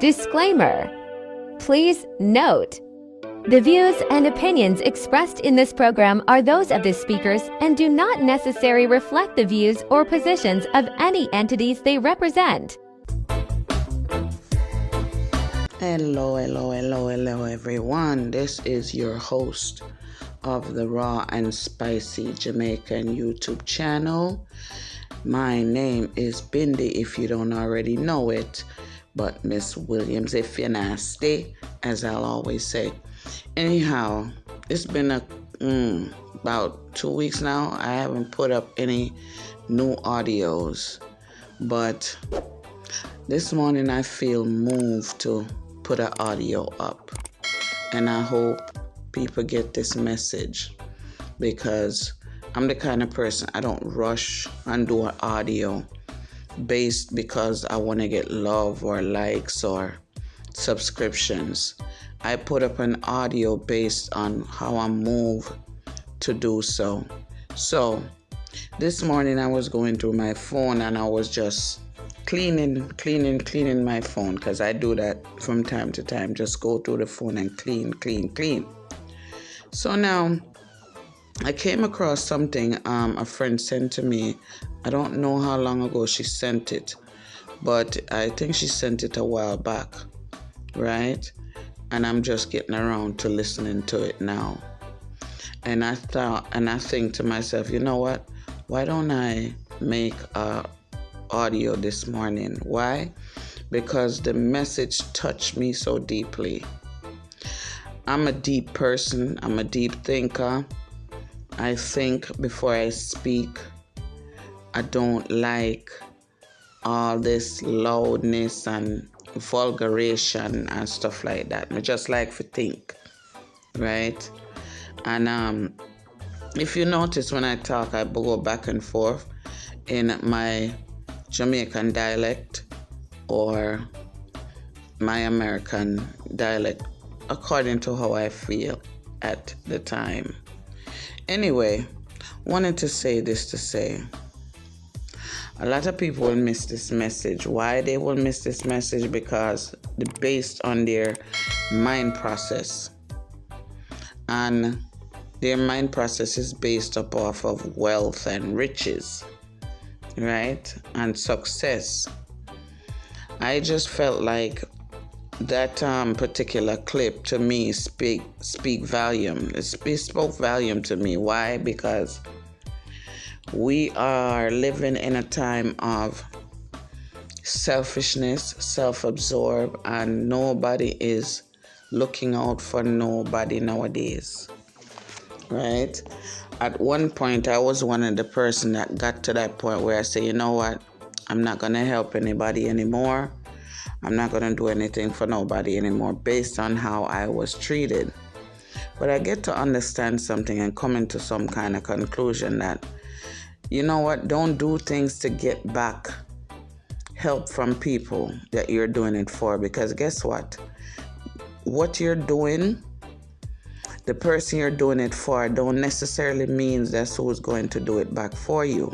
Disclaimer. Please note, the views and opinions expressed in this program are those of the speakers and do not necessarily reflect the views or positions of any entities they represent. Hello, everyone. This is your host of the Raw and Spicy Jamaican YouTube channel. My name is Bindi, if you don't already know it, but Miss Williams if you're nasty, as I'll always say. Anyhow, it's been about 2 weeks now. I haven't put up any new audios, but this morning I feel moved to put an audio up, and I hope people get this message, because I'm the kind of person, I don't rush and do an audio based because I want to get love or likes or subscriptions. I put up an audio based on how I move to do so. So this morning I was going through my phone and I was just cleaning my phone, because I do that from time to time, just go through the phone and clean. So now I came across something a friend sent to me. I don't know how long ago she sent it, but I think she sent it a while back, right? And I'm just getting around to listening to it now. And I think to myself, you know what? Why don't I make a audio this morning? Why? Because the message touched me so deeply. I'm a deep person. I'm a deep thinker. I think before I speak. I don't like all this loudness and vulgaration and stuff like that. I just like to think, right? And if you notice, when I talk, I go back and forth in my Jamaican dialect or my American dialect, according to how I feel at the time. Anyway, wanted to say this to say, a lot of people will miss this message. Why they will miss this message? Because they're based on their mind process. And their mind process is based up off of wealth and riches, right? And success. I just felt like that particular clip to me spoke volume. It spoke volume to me. Why? Because we are living in a time of selfishness, self-absorbed, and nobody is looking out for nobody nowadays, right? At one point, I was one of the person that got to that point where I say, you know what? I'm not going to help anybody anymore. I'm not going to do anything for nobody anymore based on how I was treated. But I get to understand something and come into some kind of conclusion that, you know what, don't do things to get back help from people that you're doing it for, because guess what? What you're doing, the person you're doing it for, don't necessarily mean that's who's going to do it back for you.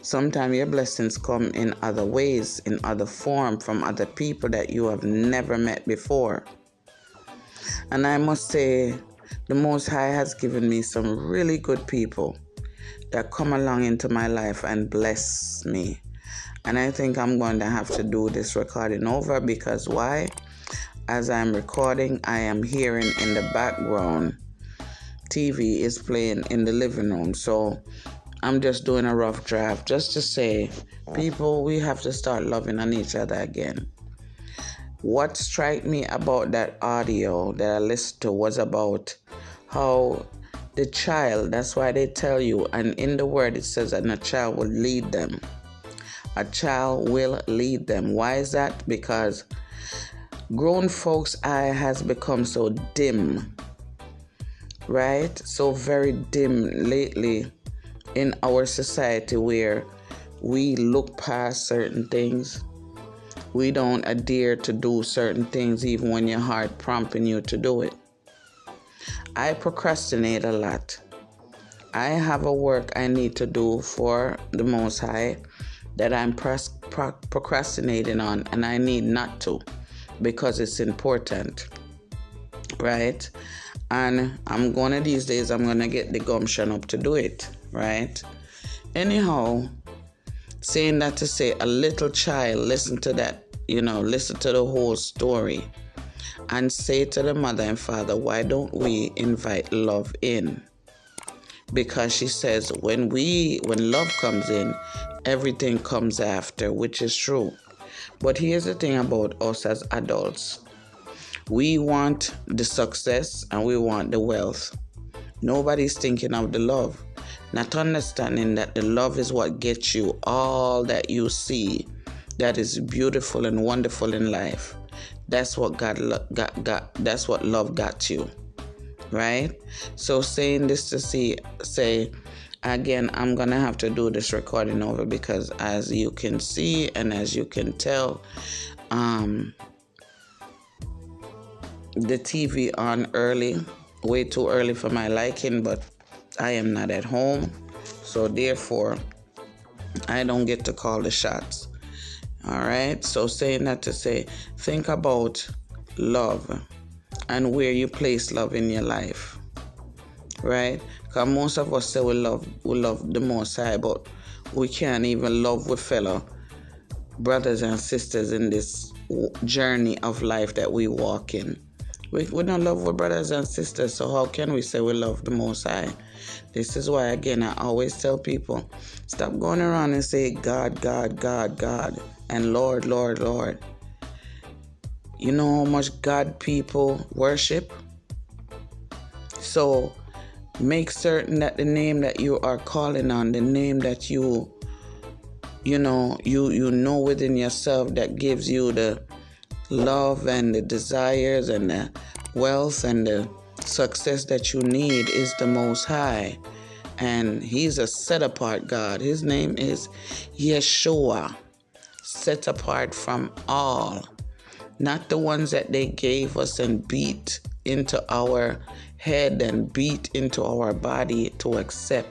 Sometimes your blessings come in other ways, in other form, from other people that you have never met before. And I must say, the Most High has given me some really good people that come along into my life and bless me. And I think I'm going to have to do this recording over, because why? As I'm recording, I am hearing in the background, TV is playing in the living room. So I'm just doing a rough draft just to say, people, we have to start loving on each other again. What struck me about that audio that I listened to was about how the child, that's why they tell you, and in the word it says that a child will lead them. A child will lead them. Why is that? Because grown folks' eye has become so dim, right? So very dim lately in our society, where we look past certain things. We don't adhere to do certain things even when your heart prompting you to do it. I procrastinate a lot. I have a work I need to do for the Most High, that I'm procrastinating on, and I need not to because it's important, right? And one of these days I'm going to get the gumption up to do it, right? Anyhow, saying that to say, a little child, listen to that, listen to the whole story and say to the mother and father, why don't we invite love in? Because she says when love comes in, everything comes after, which is true. But here's the thing about us as adults. We want the success and we want the wealth. Nobody's thinking of the love. Not understanding that the love is what gets you all that you see that is beautiful and wonderful in life. That's what that's what love got you, right? So saying this to say, again, I'm going to have to do this recording over because as you can see and as you can tell, the TV on early, way too early for my liking, but I am not at home, so therefore I don't get to call the shots. All right, so saying that to say, think about love and where you place love in your life, right? Because most of us say we love the Most High, but we can't even love with fellow brothers and sisters in this journey of life that we walk in. We don't love our brothers and sisters, so how can we say we love the Most High? This is why, again, I always tell people, stop going around and say God, God, God, God, and Lord, Lord, Lord. You know how much God people worship? So make certain that the name that you are calling on, the name that you know within yourself that gives you the love and the desires and the wealth and the success that you need is the Most High. And He's a set apart God. His name is Yeshua, set apart from all. Not the ones that they gave us and beat into our head and beat into our body to accept.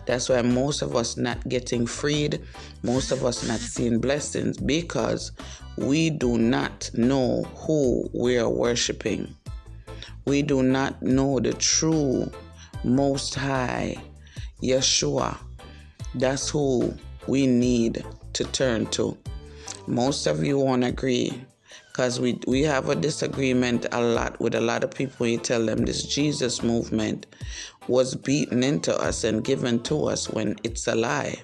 That's why most of us not getting freed, most of us not seeing blessings, because we do not know who we are worshiping. We do not know the true Most High, Yeshua. That's who we need to turn to. Most of you won't agree, because we have a disagreement a lot with a lot of people. You tell them this Jesus movement was beaten into us and given to us when it's a lie.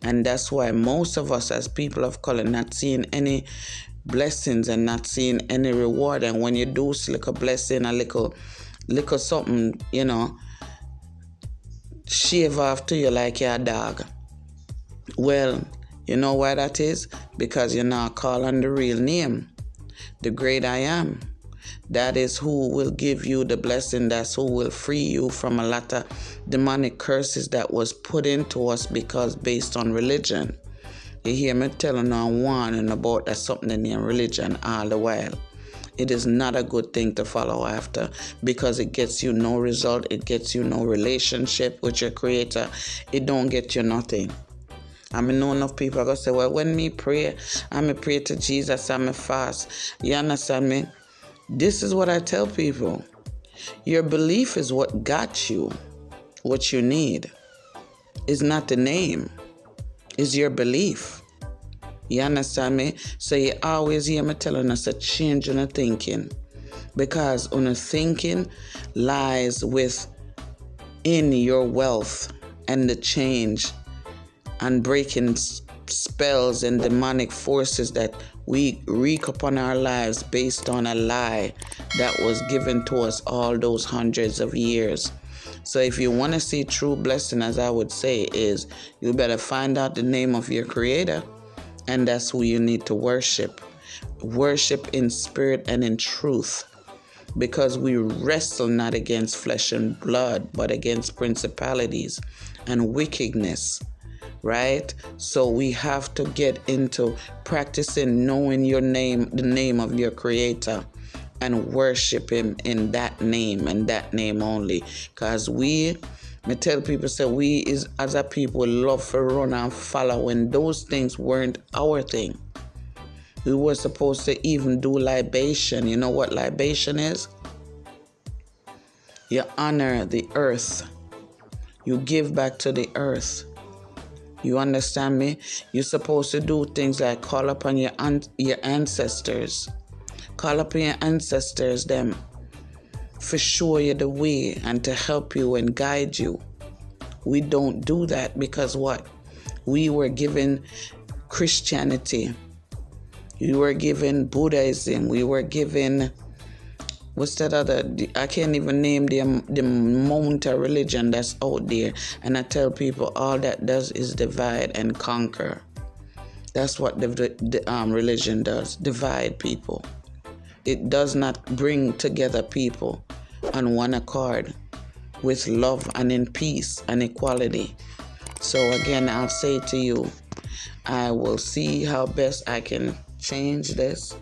And that's why most of us as people of color not seeing any blessings and not seeing any reward. And when you do see a blessing, a little something, shave off to you like you're a dog. Well, you know why that is? Because you're not calling the real name, the great I am. That is who will give you the blessing. That's who will free you from a lot of demonic curses that was put into us because based on religion. You hear me telling and warning about that something in religion all the while. It is not a good thing to follow after because it gets you no result. It gets you no relationship with your Creator. It don't get you nothing. I know enough people are going to say, well, when me pray, I'm pray to Jesus, I'm fast. You understand me? This is what I tell people. Your belief is what got you what you need. It's not the name. It's your belief. You understand me? So you always hear me telling us a change in the thinking. Because on the thinking lies within your wealth and the change and breaking spells and demonic forces that we wreak upon our lives based on a lie that was given to us all those hundreds of years. So if you want to see true blessing, as I would say, is you better find out the name of your Creator, and that's who you need to worship. Worship in spirit and in truth, because we wrestle not against flesh and blood, but against principalities and wickedness. Right? So we have to get into practicing knowing your name, the name of your Creator, and worship Him in that name and that name only. Because we Me tell people, say we is as a people love for run and follow when those things weren't our thing. We were supposed to even do libation. You know what libation is? You honor the earth. You give back to the earth. You understand me? You're supposed to do things like call upon your ancestors. Call upon your ancestors, them, for show you the way and to help you and guide you. We don't do that because what? We were given Christianity. We were given Buddhism. We were given, what's that other? I can't even name the amount of religion that's out there. And I tell people all that does is divide and conquer. That's what the religion does, divide people. It does not bring together people on one accord with love and in peace and equality. So again, I'll say to you, I will see how best I can change this,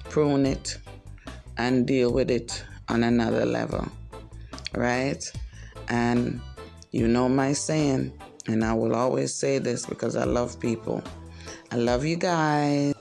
prune it, and deal with it on another level, right? And you know my saying, and I will always say this because I love people. I love you guys.